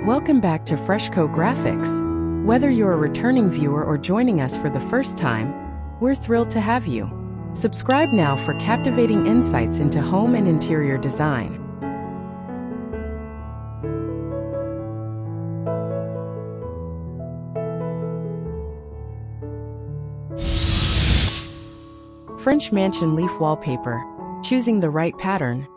Welcome back to FreshCo Graphics. Whether you're a returning viewer or joining us for the first time, we're thrilled to have you. Subscribe now for captivating insights into home and interior design. French Mansion Leaf Wallpaper. Choosing the right pattern.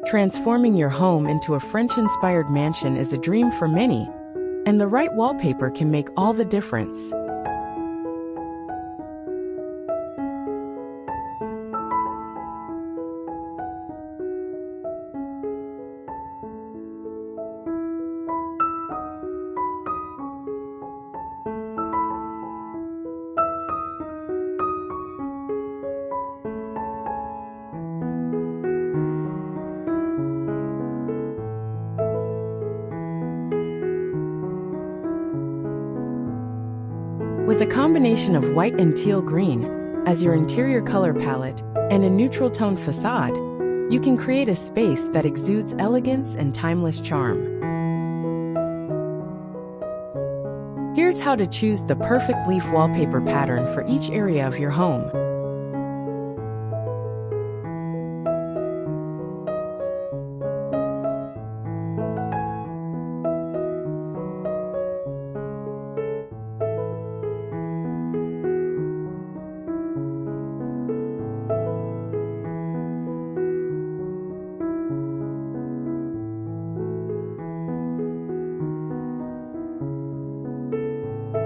Transforming your home into a French-inspired mansion is a dream for many, and the right wallpaper can make all the difference. With a combination of white and teal green as your interior color palette and a neutral tone facade, you can create a space that exudes elegance and timeless charm. Here's how to choose the perfect leaf wallpaper pattern for each area of your home.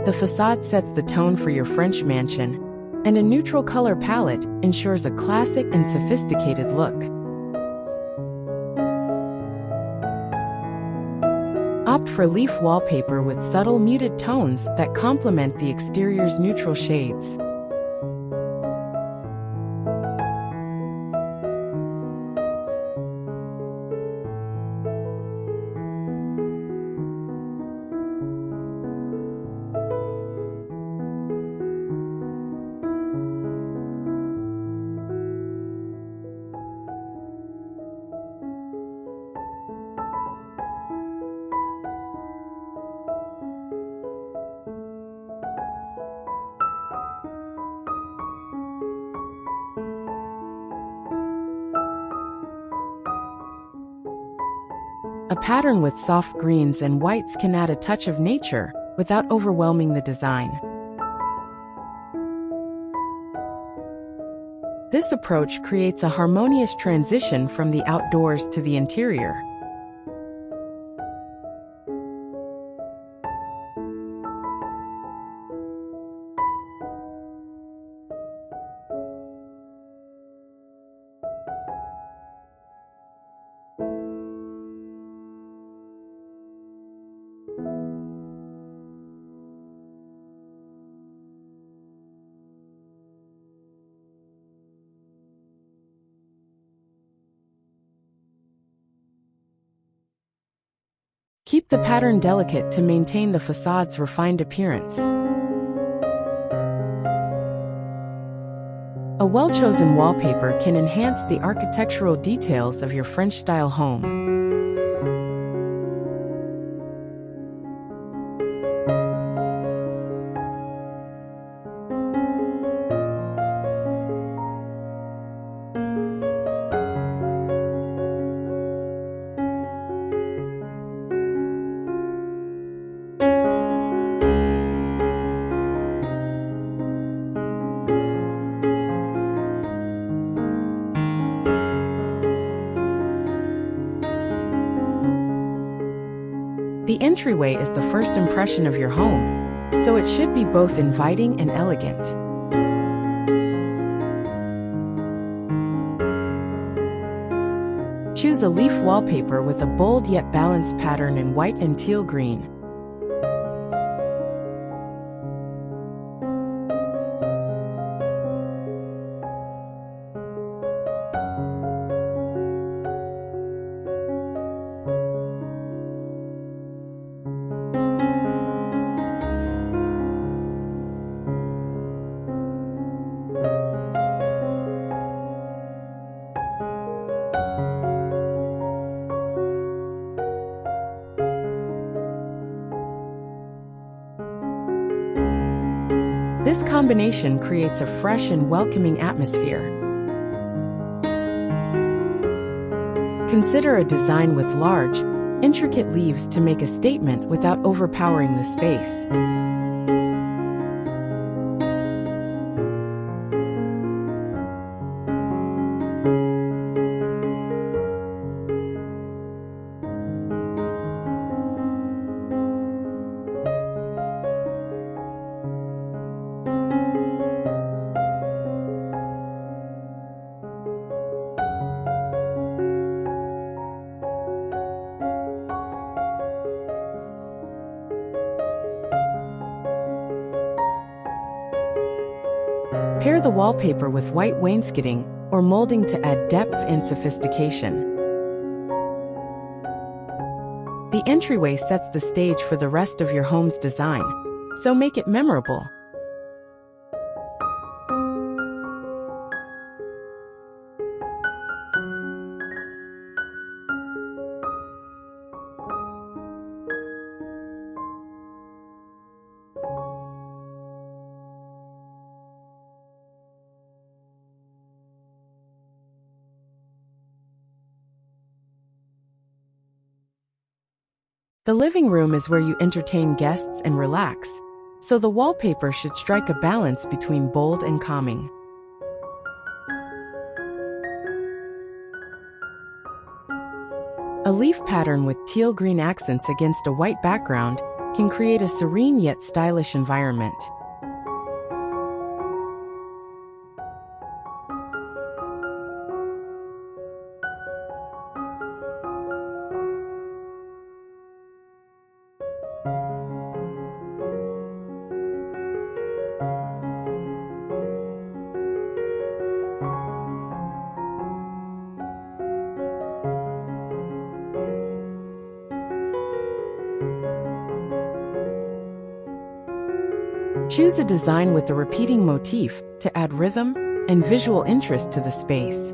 The facade sets the tone for your French mansion, and a neutral color palette ensures a classic and sophisticated look. Opt for leaf wallpaper with subtle muted tones that complement the exterior's neutral shades. A pattern with soft greens and whites can add a touch of nature without overwhelming the design. This approach creates a harmonious transition from the outdoors to the interior. Keep the pattern delicate to maintain the facade's refined appearance. A well-chosen wallpaper can enhance the architectural details of your French-style home. The entryway is the first impression of your home, so it should be both inviting and elegant. Choose a leaf wallpaper with a bold yet balanced pattern in white and teal green. This combination creates a fresh and welcoming atmosphere. Consider a design with large, intricate leaves to make a statement without overpowering the space. Pair the wallpaper with white wainscoting or molding to add depth and sophistication. The entryway sets the stage for the rest of your home's design, so make it memorable. The living room is where you entertain guests and relax, so the wallpaper should strike a balance between bold and calming. A leaf pattern with teal green accents against a white background can create a serene yet stylish environment. Choose a design with a repeating motif to add rhythm and visual interest to the space.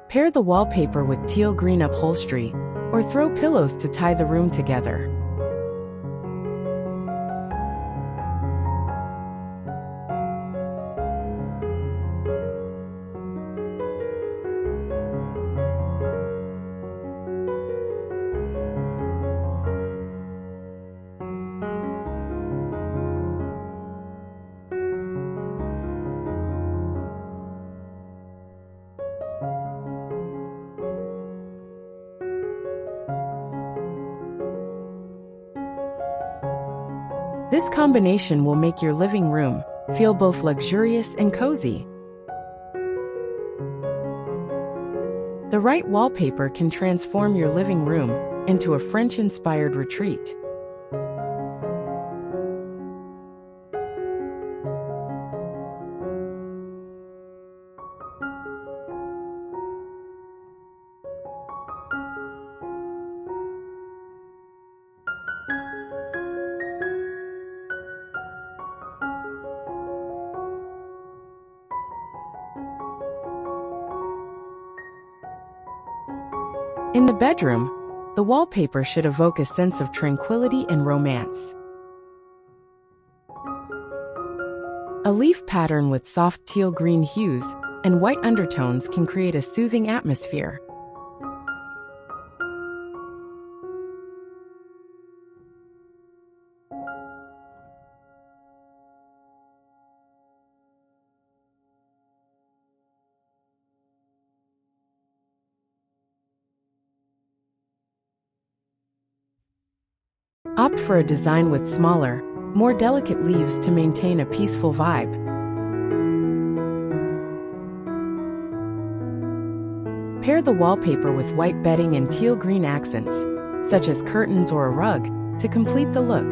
Pair the wallpaper with teal green upholstery or throw pillows to tie the room together. This combination will make your living room feel both luxurious and cozy. The right wallpaper can transform your living room into a French-inspired retreat. In the bedroom, the wallpaper should evoke a sense of tranquility and romance. A leaf pattern with soft teal green hues and white undertones can create a soothing atmosphere. Opt for a design with smaller, more delicate leaves to maintain a peaceful vibe. Pair the wallpaper with white bedding and teal green accents, such as curtains or a rug, to complete the look.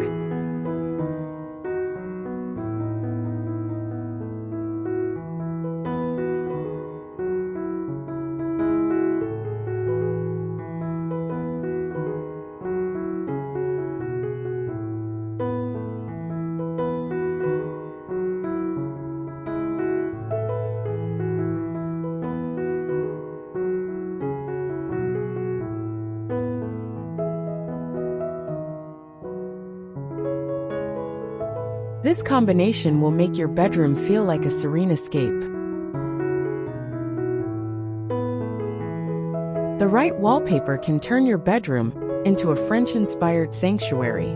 This combination will make your bedroom feel like a serene escape. The right wallpaper can turn your bedroom into a French-inspired sanctuary.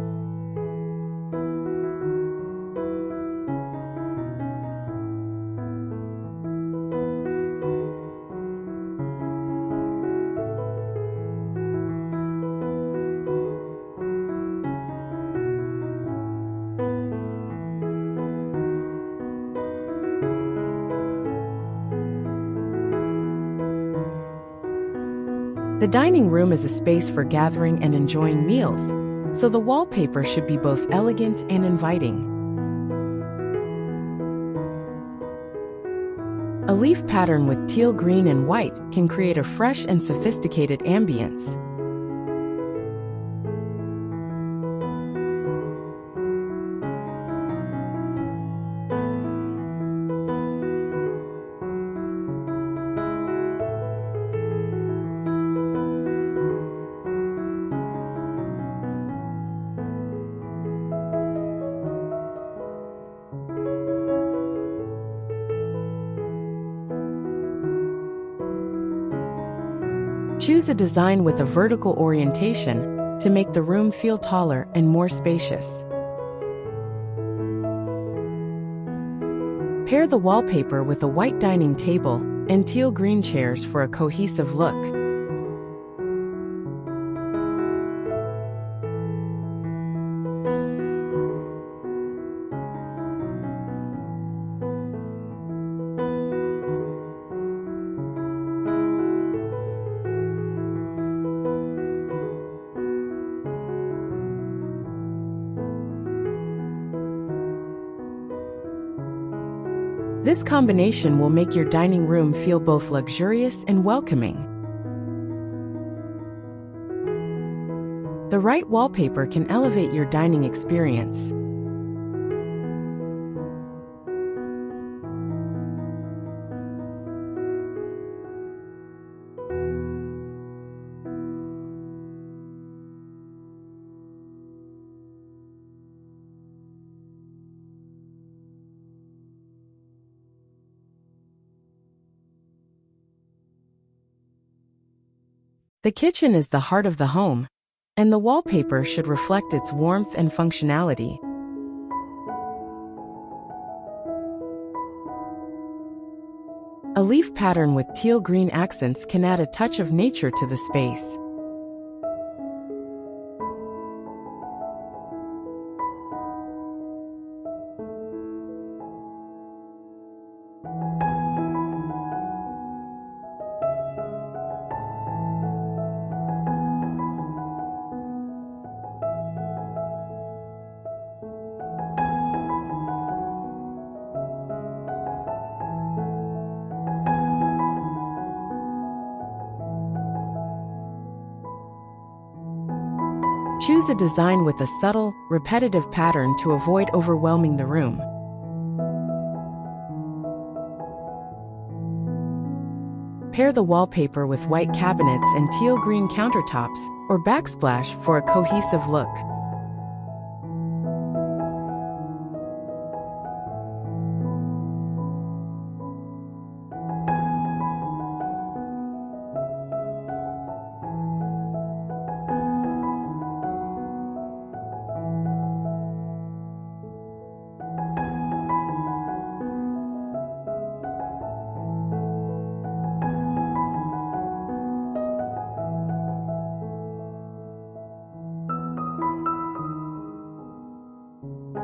The dining room is a space for gathering and enjoying meals, so the wallpaper should be both elegant and inviting. A leaf pattern with teal green and white can create a fresh and sophisticated ambience. Choose a design with a vertical orientation to make the room feel taller and more spacious. Pair the wallpaper with a white dining table and teal green chairs for a cohesive look. This combination will make your dining room feel both luxurious and welcoming. The right wallpaper can elevate your dining experience. The kitchen is the heart of the home, and the wallpaper should reflect its warmth and functionality. A leaf pattern with teal green accents can add a touch of nature to the space. Choose a design with a subtle, repetitive pattern to avoid overwhelming the room. Pair the wallpaper with white cabinets and teal green countertops, or backsplash for a cohesive look.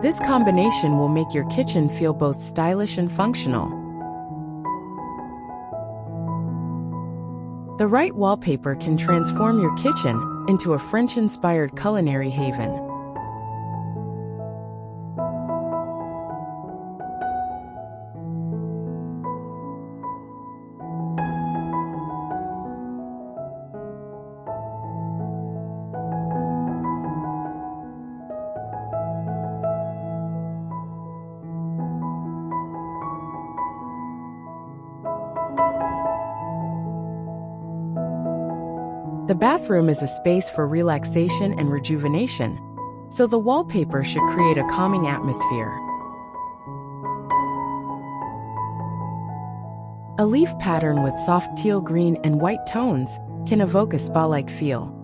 This combination will make your kitchen feel both stylish and functional. The right wallpaper can transform your kitchen into a French-inspired culinary haven. The bathroom is a space for relaxation and rejuvenation, so the wallpaper should create a calming atmosphere. A leaf pattern with soft teal green and white tones can evoke a spa-like feel.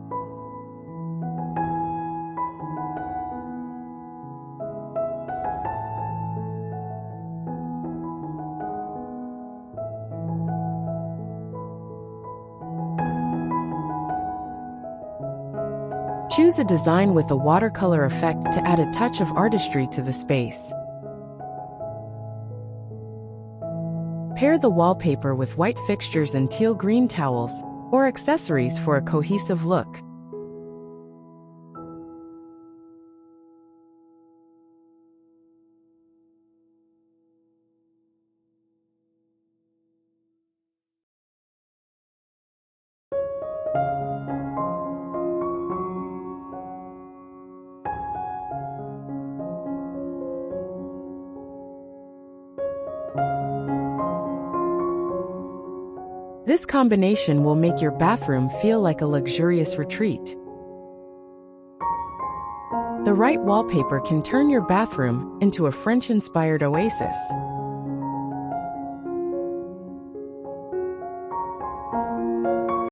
Choose a design with a watercolor effect to add a touch of artistry to the space. Pair the wallpaper with white fixtures and teal green towels or accessories for a cohesive look. This combination will make your bathroom feel like a luxurious retreat. The right wallpaper can turn your bathroom into a French-inspired oasis.